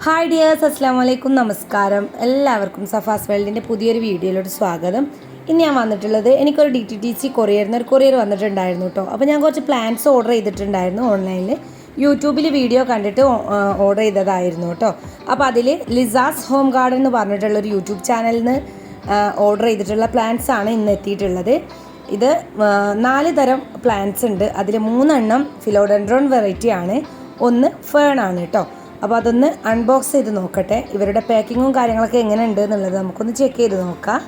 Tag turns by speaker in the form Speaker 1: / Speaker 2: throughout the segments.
Speaker 1: Hi dears, അസ്സാം വലൈക്കും, നമസ്കാരം. എല്ലാവർക്കും സഫാസ് വേൾഡിൻ്റെ പുതിയൊരു വീഡിയോയിലോട്ട് സ്വാഗതം. ഇന്ന് ഞാൻ വന്നിട്ടുള്ളത് എനിക്കൊരു DTDC കൊറിയറിന് ഒരു കൊറിയർ വന്നിട്ടുണ്ടായിരുന്നു കേട്ടോ. അപ്പോൾ ഞാൻ കുറച്ച് പ്ലാന്റ്സ് ഓർഡർ ചെയ്തിട്ടുണ്ടായിരുന്നു ഓൺലൈനിൽ. യൂട്യൂബിൽ വീഡിയോ കണ്ടിട്ട് ഓർഡർ ചെയ്തതായിരുന്നു കേട്ടോ. അപ്പോൾ അതിൽ ലിസാസ് ഹോം ഗാർഡൻ എന്ന് പറഞ്ഞിട്ടുള്ളൊരു യൂട്യൂബ് ചാനലിൽ നിന്ന് ഓർഡർ ചെയ്തിട്ടുള്ള പ്ലാന്റ്സ് ആണ് ഇന്ന് എത്തിയിട്ടുള്ളത്. ഇത് 4 തരം പ്ലാന്റ്സ് ഉണ്ട്. അതിൽ 3 എണ്ണം ഫിലോഡെൻഡ്രോൺ വെറൈറ്റി ആണ്, 1 ഫേൺ ആണ് കേട്ടോ. അപ്പോൾ അതൊന്ന് അൺബോക്സ് ചെയ്ത് നോക്കട്ടെ. ഇവരുടെ പാക്കിങ്ങും കാര്യങ്ങളൊക്കെ എങ്ങനെ ഉണ്ട് എന്നുള്ളത് നമുക്കൊന്ന് ചെക്ക് ചെയ്ത് നോക്കാം.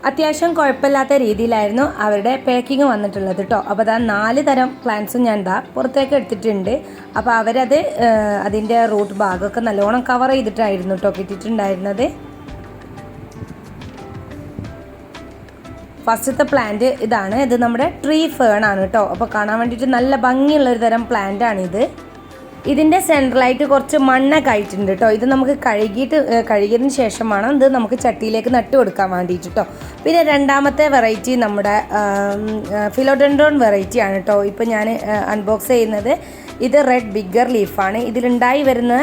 Speaker 1: അത്യാവശ്യം കുഴപ്പമില്ലാത്ത രീതിയിലായിരുന്നു അവരുടെ പാക്കിങ് വന്നിട്ടുള്ളത് കേട്ടോ. അപ്പോൾ അതാ 4 തരം പ്ലാന്റ്സും ഞാൻ പുറത്തേക്ക് എടുത്തിട്ടുണ്ട്. അപ്പോൾ അവരത് അതിൻ്റെ റൂട്ട് ഭാഗമൊക്കെ നല്ലോണം കവർ ചെയ്തിട്ടായിരുന്നു കേട്ടോ കിട്ടിയിട്ടുണ്ടായിരുന്നത്. ഫസ്റ്റത്തെ പ്ലാന്റ് ഇതാണ്. ഇത് നമ്മുടെ ട്രീ ഫേൺ ആണ് കേട്ടോ. അപ്പോൾ കാണാൻ വേണ്ടിയിട്ട് നല്ല ഭംഗിയുള്ളൊരു തരം പ്ലാന്റ് ആണിത്. ഇതിൻ്റെ സെൻട്രലായിട്ട് കുറച്ച് മണ്ണൊക്കെ ആയിട്ടുണ്ട് കേട്ടോ. ഇത് നമുക്ക് കഴുകിയതിന് ശേഷമാണ് ഇത് നമുക്ക് ചട്ടിയിലേക്ക് നട്ട് കൊടുക്കാൻ വേണ്ടിയിട്ട് കേട്ടോ. പിന്നെ രണ്ടാമത്തെ വെറൈറ്റി നമ്മുടെ ഫിലോഡെൻഡ്രോൺ വെറൈറ്റി ആണ് കേട്ടോ. ഇപ്പോൾ ഞാൻ അൺബോക്സ് ചെയ്യുന്നത് ഇത് റെഡ് ബിഗ്ഗർ ലീഫാണ്. ഇതിലുണ്ടായി വരുന്ന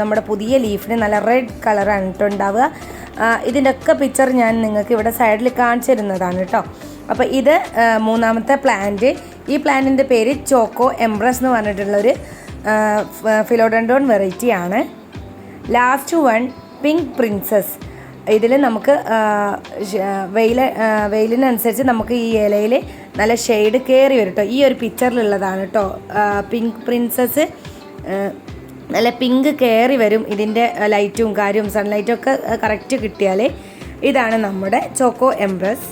Speaker 1: നമ്മുടെ പുതിയ ലീഫിന് നല്ല റെഡ് കളറാണ് കേട്ടോ ഉണ്ടാവുക. ഇതിൻ്റെയൊക്കെ പിക്ചർ ഞാൻ നിങ്ങൾക്ക് ഇവിടെ സൈഡിൽ കാണിച്ചു തരുന്നതാണ് കേട്ടോ. അപ്പോൾ ഇത് മൂന്നാമത്തെ പ്ലാന്റ്. ഈ പ്ലാന്റിൻ്റെ പേര് ചോക്കോ എംബ്രസ് എന്ന് പറഞ്ഞിട്ടുള്ളൊരു ഫിലോഡെൻഡ്രോൺ വെറൈറ്റി ആണ്. Last one pink princess. ഇതിൽ നമുക്ക് വെയിലിനനുസരിച്ച് നമുക്ക് ഈ ഇലയിൽ നല്ല ഷെയ്ഡ് കയറി വരും കേട്ടോ. ഈ ഒരു പിക്ചറിലുള്ളതാണ് കേട്ടോ പിങ്ക് പ്രിൻസസ്. നല്ല പിങ്ക് കയറി വരും. ഇതിൻ്റെ ലൈറ്റും കാര്യവും സൺലൈറ്റും ഒക്കെ കറക്റ്റ് കിട്ടിയാൽ ഇതാണ് നമ്മുടെ ചോക്കോ എംബ്രസ്.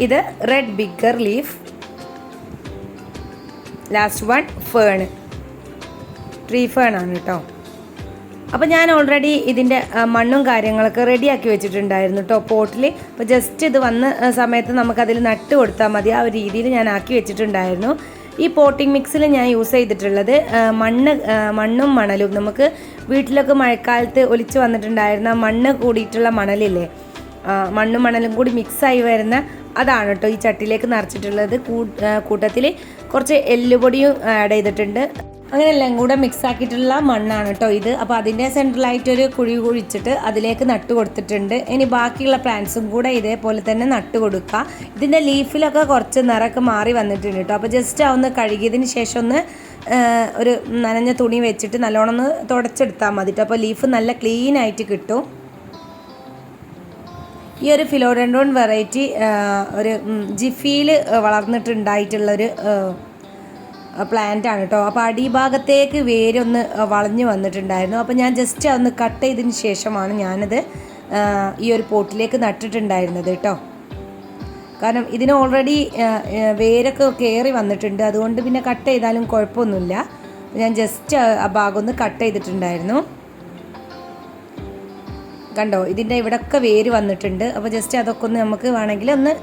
Speaker 1: ഇത് red bigger leaf. Last one fern, tree fern ആണ് കേട്ടോ. അപ്പോൾ ഞാൻ ഓൾറെഡി ഇതിൻ്റെ മണ്ണും കാര്യങ്ങളൊക്കെ റെഡിയാക്കി വെച്ചിട്ടുണ്ടായിരുന്നു കേട്ടോ പോട്ടിൽ. അപ്പോൾ ജസ്റ്റ് ഇത് വന്ന സമയത്ത് നമുക്കതിൽ നട്ട് കൊടുത്താൽ മതി. ആ ഒരു രീതിയിൽ ഞാൻ ആക്കി വെച്ചിട്ടുണ്ടായിരുന്നു. ഈ പോട്ടിംഗ് മിക്സിൽ ഞാൻ യൂസ് ചെയ്തിട്ടുള്ളത് മണ്ണും മണലും. നമുക്ക് വീട്ടിലൊക്കെ മഴക്കാലത്ത് ഒലിച്ച് വന്നിട്ടുണ്ടായിരുന്ന മണ്ണ് കൂടിയിട്ടുള്ള മണലില്ലേ, മണ്ണും മണലും കൂടി മിക്സായി വരുന്ന അതാണ് കേട്ടോ ഈ ചട്ടിയിലേക്ക് നിറച്ചിട്ടുള്ളത്. കൂട്ടത്തിൽ കുറച്ച് എല്ലുപൊടിയും ആഡ് ചെയ്തിട്ടുണ്ട്. അങ്ങനെ എല്ലാം കൂടെ മിക്സ് ആക്കിയിട്ടുള്ള മണ്ണാണ് കേട്ടോ ഇത്. അപ്പോൾ അതിൻ്റെ സെൻട്രലായിട്ടൊരു കുഴി കുഴിച്ചിട്ട് അതിലേക്ക് നട്ട് കൊടുത്തിട്ടുണ്ട്. ഇനി ബാക്കിയുള്ള പ്ലാന്റ്സും കൂടെ ഇതേപോലെ തന്നെ നട്ട് കൊടുക്കുക. ഇതിൻ്റെ ലീഫിലൊക്കെ കുറച്ച് നിറമൊക്കെ മാറി വന്നിട്ടുണ്ട് കേട്ടോ. അപ്പോൾ ജസ്റ്റ് ഒന്ന് കഴുകിയതിന് ശേഷം ഒന്ന് ഒരു നനഞ്ഞ തുണി വെച്ചിട്ട് നല്ലോണം ഒന്ന് തുടച്ചെടുത്താൽ മതി കേട്ടോ. അപ്പോൾ ലീഫ് നല്ല ക്ലീൻ ആയിട്ട് കിട്ടും. ഈ ഒരു ഫിലോഡെൻഡ്രോൺ വെറൈറ്റി ഒരു ജിഫിയിൽ വളർന്നിട്ടുണ്ടായിട്ടുള്ളൊരു പ്ലാന്റ് ആണ് കേട്ടോ. അപ്പോൾ അടിഭാഗത്തേക്ക് വേരൊന്ന് വളഞ്ഞു വന്നിട്ടുണ്ടായിരുന്നു. അപ്പോൾ ഞാൻ ജസ്റ്റ് അതൊന്ന് കട്ട് ചെയ്തതിന് ശേഷമാണ് ഞാനത് ഈ ഒരു പോട്ടിലേക്ക് നട്ടിട്ടുണ്ടായിരുന്നത് കേട്ടോ. കാരണം ഇതിന് ഓൾറെഡി വേരൊക്കെ കയറി വന്നിട്ടുണ്ട്. അതുകൊണ്ട് പിന്നെ കട്ട് ചെയ്താലും കുഴപ്പമൊന്നുമില്ല. ഞാൻ ജസ്റ്റ് ആ ഭാഗം ഒന്ന് കട്ട് ചെയ്തിട്ടുണ്ടായിരുന്നു. കണ്ടോ, ഇതിൻ്റെ ഇവിടെയൊക്കെ വേര് വന്നിട്ടുണ്ട്. അപ്പോൾ ജസ്റ്റ് അതൊക്കെ ഒന്ന് നമുക്ക് വേണമെങ്കിൽ ഒന്ന്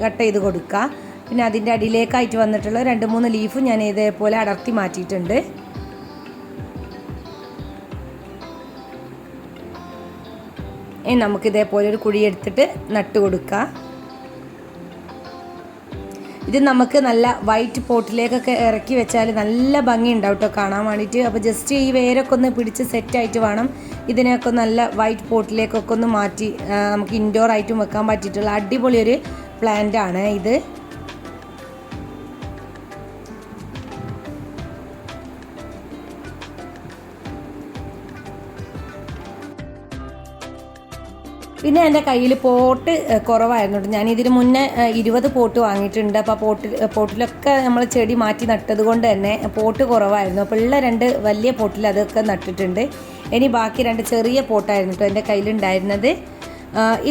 Speaker 1: കട്ട് ചെയ്ത് കൊടുക്കുക. പിന്നെ അതിൻ്റെ അടിയിലേക്കായിട്ട് വന്നിട്ടുള്ള 2-3 ലീഫും ഞാൻ ഇതേപോലെ അടർത്തി മാറ്റിയിട്ടുണ്ട്. ഇനി നമുക്കിതേപോലെ ഒരു കുഴി എടുത്തിട്ട് നട്ട് കൊടുക്കുക. ഇത് നമുക്ക് നല്ല വൈറ്റ് പോട്ടിലേക്കൊക്കെ ഇറക്കി വെച്ചാൽ നല്ല ഭംഗി ഉണ്ടാവും കേട്ടോ കാണാൻ വേണ്ടിയിട്ട്. അപ്പോൾ ജസ്റ്റ് ഈ വേരൊക്കെ ഒന്ന് പിടിച്ച് സെറ്റായിട്ട് വേണം ഇതിനെയൊക്കെ നല്ല വൈറ്റ് പോട്ടിലേക്കൊക്കെ ഒന്ന് മാറ്റി നമുക്ക് ഇൻഡോർ ആയിട്ടും വെക്കാൻ പറ്റിയിട്ടുള്ള അടിപൊളി ഒരു പ്ലാന്റ് ആണ് ഇത്. പിന്നെ എൻ്റെ കയ്യിൽ പോട്ട് കുറവായിരുന്നു കേട്ടോ. ഞാൻ ഇതിന് മുന്നേ 20 പോട്ട് വാങ്ങിയിട്ടുണ്ട്. അപ്പോൾ പോട്ടിലൊക്കെ നമ്മൾ ചെടി മാറ്റി നട്ടത് കൊണ്ട് തന്നെ പോട്ട് കുറവായിരുന്നു. അപ്പോൾ ഉള്ള 2 വലിയ പോട്ടിൽ അതൊക്കെ നട്ടിട്ടുണ്ട്. ഇനി ബാക്കി 2 ചെറിയ പോട്ടായിരുന്നു കേട്ടോ എൻ്റെ കയ്യിലുണ്ടായിരുന്നത്.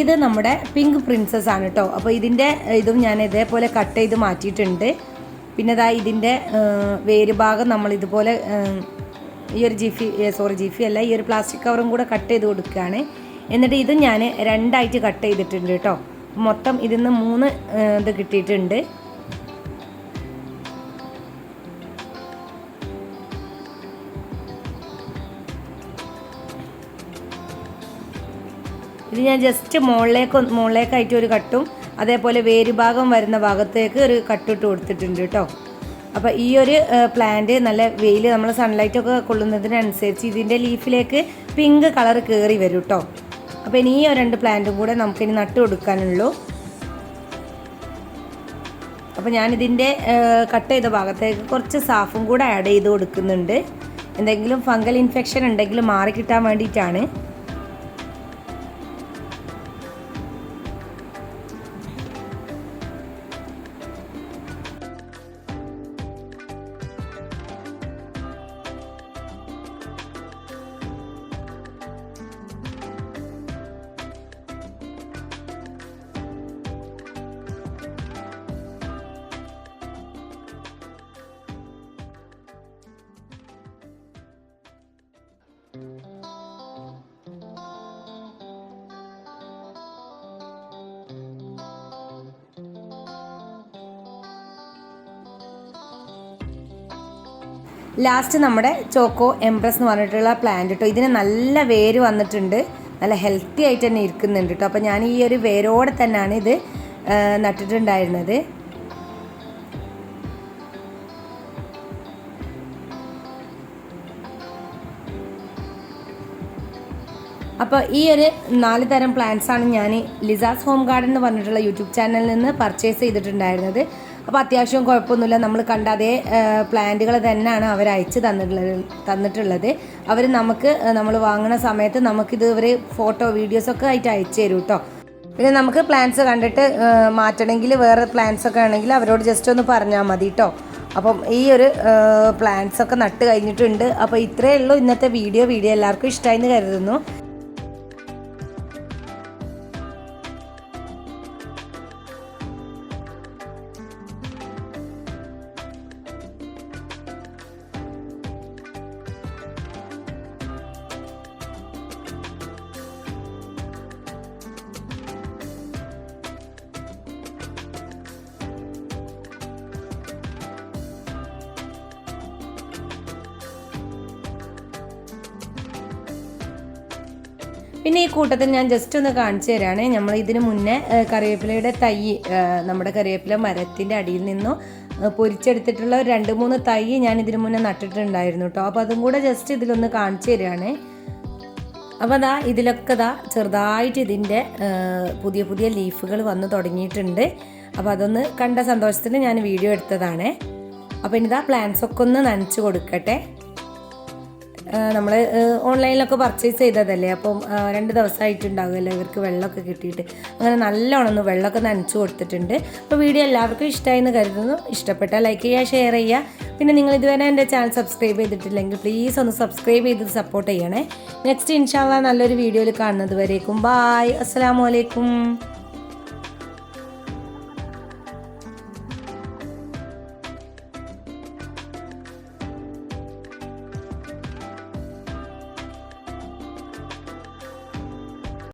Speaker 1: ഇത് നമ്മുടെ പിങ്ക് പ്രിൻസസ് ആണ് കേട്ടോ. അപ്പോൾ ഇതിൻ്റെ ഇതും ഞാൻ ഇതേപോലെ കട്ട് ചെയ്ത് മാറ്റിയിട്ടുണ്ട്. പിന്നെ ഇതിൻ്റെ വേര് ഭാഗം നമ്മൾ ഇതുപോലെ ഈ ഒരു ജിഫി അല്ല, ഈ ഒരു പ്ലാസ്റ്റിക് കവറും കൂടെ കട്ട് ചെയ്ത് കൊടുക്കുകയാണ്. എന്നിട്ട് ഇത് ഞാൻ 2ആയിട്ട് കട്ട് ചെയ്തിട്ടുണ്ട് കേട്ടോ. മൊത്തം ഇതിന്ന് 3 ഇത് കിട്ടിയിട്ടുണ്ട്. ഇത് ഞാൻ ജസ്റ്റ് മുകളിലേക്കായിട്ട് ഒരു കട്ടും അതേപോലെ വേര് ഭാഗം വരുന്ന ഭാഗത്തേക്ക് ഒരു കട്ടിട്ട് കൊടുത്തിട്ടുണ്ട് കേട്ടോ. അപ്പോൾ ഈ ഒരു പ്ലാന്റ് നല്ല വെയിൽ നമ്മൾ സൺലൈറ്റൊക്കെ കൊള്ളുന്നതിനനുസരിച്ച് ഇതിൻ്റെ ലീഫിലേക്ക് പിങ്ക് കളർ കയറി വരും കേട്ടോ. അപ്പോൾ ഇനി ഈ 2 പ്ലാന്റും കൂടെ നമുക്കിനി നട്ട് കൊടുക്കാനുള്ളൂ. അപ്പോൾ ഞാനിതിൻ്റെ കട്ട് ചെയ്ത ഭാഗത്തേക്ക് കുറച്ച് സാഫും കൂടെ ആഡ് ചെയ്ത് കൊടുക്കുന്നുണ്ട്. എന്തെങ്കിലും ഫംഗൽ ഇൻഫെക്ഷൻ ഉണ്ടെങ്കിൽ മാറി കിട്ടാൻ വേണ്ടിയിട്ടാണ്. ലാസ്റ്റ് നമ്മുടെ ചോക്കോ എംപ്രസ് എന്ന് പറഞ്ഞിട്ടുള്ള പ്ലാന്റ് കേട്ടോ. ഇതിന് നല്ല വേര് വന്നിട്ടുണ്ട്, നല്ല ഹെൽത്തി ആയിട്ട് തന്നെ ഇരിക്കുന്നുണ്ട് കേട്ടോ. അപ്പോൾ ഞാൻ ഈ ഒരു വേരോടെ തന്നെയാണ് ഇത് നട്ടിട്ടുണ്ടായിരുന്നത്. അപ്പോൾ ഈ ഒരു 4 തരം പ്ലാന്റ്സാണ് ഞാൻ ലിസാസ് ഹോം ഗാർഡൻ എന്ന് പറഞ്ഞിട്ടുള്ള യൂട്യൂബ് ചാനലിൽ നിന്ന് പർച്ചേസ് ചെയ്തിട്ടുണ്ടായിരുന്നത്. അപ്പോൾ അത്യാവശ്യം കുഴപ്പമൊന്നുമില്ല, നമ്മൾ കണ്ട അതേ പ്ലാന്റുകൾ തന്നെയാണ് അവർ അയച്ച് തന്നിട്ടുള്ളത്. അവർ നമ്മൾ വാങ്ങുന്ന സമയത്ത് നമുക്കിത് ഇവർ ഫോട്ടോ വീഡിയോസൊക്കെ ആയിട്ട് അയച്ചു തരും കേട്ടോ. പിന്നെ നമുക്ക് പ്ലാന്റ്സ് കണ്ടിട്ട് മാറ്റണമെങ്കിൽ വേറെ പ്ലാന്റ്സ് ഒക്കെ ആണെങ്കിൽ അവരോട് ജസ്റ്റ് ഒന്ന് പറഞ്ഞാൽ മതി കേട്ടോ. അപ്പം ഈ ഒരു പ്ലാന്റ്സൊക്കെ നട്ട് കഴിഞ്ഞിട്ടുണ്ട്. അപ്പോൾ ഇത്രയേ ഉള്ളൂ ഇന്നത്തെ വീഡിയോ എല്ലാവർക്കും ഇഷ്ടമായി എന്ന് കരുതുന്നു. പിന്നെ ഈ കൂട്ടത്തിൽ ഞാൻ ജസ്റ്റ് ഒന്ന് കാണിച്ചു തരാണ്. നമ്മൾ ഇതിന് മുന്നേ കറിവേപ്പിലയുടെ തൈ നമ്മുടെ കറിവേപ്പില മരത്തിൻ്റെ അടിയിൽ നിന്നും പൊരിച്ചെടുത്തിട്ടുള്ള 2-3 തൈ ഞാൻ ഇതിന് മുന്നേ നട്ടിട്ടുണ്ടായിരുന്നു കേട്ടോ. അപ്പോൾ അതും കൂടെ ജസ്റ്റ് ഇതിലൊന്ന് കാണിച്ചു തരാണ്. അപ്പോൾ ഇതിലൊക്കെ ചെറുതായിട്ട് ഇതിൻ്റെ പുതിയ ലീഫുകൾ വന്ന് തുടങ്ങിയിട്ടുണ്ട്. അപ്പോൾ അതൊന്ന് കണ്ട സന്തോഷത്തിൽ ഞാൻ വീഡിയോ എടുത്തതാണ്. അപ്പോൾ ഇനി പ്ലാന്റ്സൊക്കെ ഒന്ന് നനച്ച് കൊടുക്കട്ടെ. നമ്മൾ ഓൺലൈനിലൊക്കെ പർച്ചേസ് ചെയ്തതല്ലേ, അപ്പം 2 ദിവസമായിട്ടുണ്ടാകുമല്ലോ ഇവർക്ക് വെള്ളമൊക്കെ കിട്ടിയിട്ട്. അങ്ങനെ നല്ലോണം ഒന്ന് വെള്ളമൊക്കെ നനച്ച് കൊടുത്തിട്ടുണ്ട്. അപ്പോൾ വീഡിയോ എല്ലാവർക്കും ഇഷ്ടമായെന്ന് കരുതുന്നു. ഇഷ്ടപ്പെട്ടാൽ ലൈക്ക് ചെയ്യുക, ഷെയർ ചെയ്യുക. പിന്നെ നിങ്ങൾ ഇതുവരെ എൻ്റെ ചാനൽ സബ്സ്ക്രൈബ് ചെയ്തിട്ടില്ലെങ്കിൽ പ്ലീസ് ഒന്ന് സബ്സ്ക്രൈബ് ചെയ്ത് സപ്പോർട്ട് ചെയ്യണേ. നെക്സ്റ്റ് ഇൻഷാ അല്ലാഹ് നല്ലൊരു വീഡിയോയിൽ കാണുന്നത് വരേക്കും ബായ്, അസ്സലാമു അലൈക്കും.